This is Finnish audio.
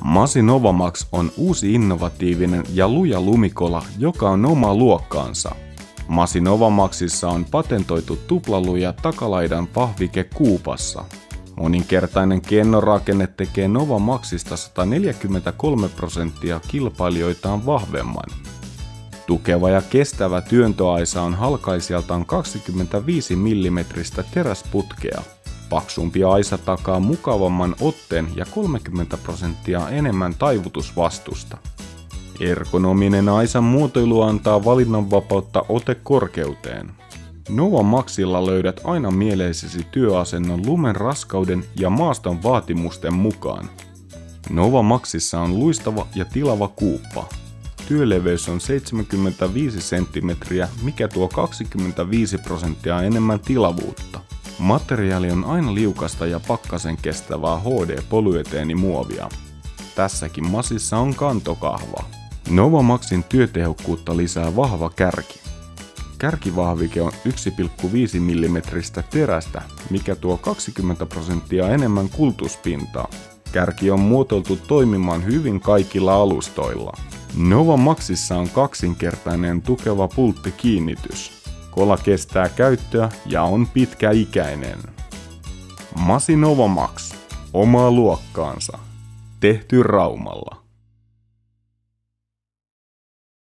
Masi Novamax on uusi innovatiivinen ja luja lumikola, joka on oma luokkaansa. Masi Novamaxissa on patentoitu tuplaluja takalaidan pahvike kuupassa. Moninkertainen kennorakenne tekee Novamaxista 143% kilpailijoitaan vahvemman. Tukeva ja kestävä työntöaisa on halkaisijaltaan 25 mm teräsputkea. Paksumpi aisa takaa mukavamman otteen ja 30% enemmän taivutusvastusta. Ergonominen aisan muotoilu antaa valinnanvapautta otekorkeuteen. Novamaxilla löydät aina mieleisesi työasennon lumen raskauden ja maaston vaatimusten mukaan. Novamaxissa on luistava ja tilava kuuppa. Työleveys on 75 cm, mikä tuo 25% enemmän tilavuutta. Materiaali on aina liukasta ja pakkasen kestävää HD-polyeteenimuovia. Tässäkin Masissa on kantokahva. Novamaxin työtehokkuutta lisää vahva kärki. Kärkivahvike on 1,5 mm terästä, mikä tuo 20% enemmän kulutuspintaa. Kärki on muotoiltu toimimaan hyvin kaikilla alustoilla. Novamaxissa on kaksinkertainen tukeva pulttikiinnitys. Kola kestää käyttöä ja on pitkäikäinen. Masi Novamax, omaa luokkaansa. Tehty Raumalla.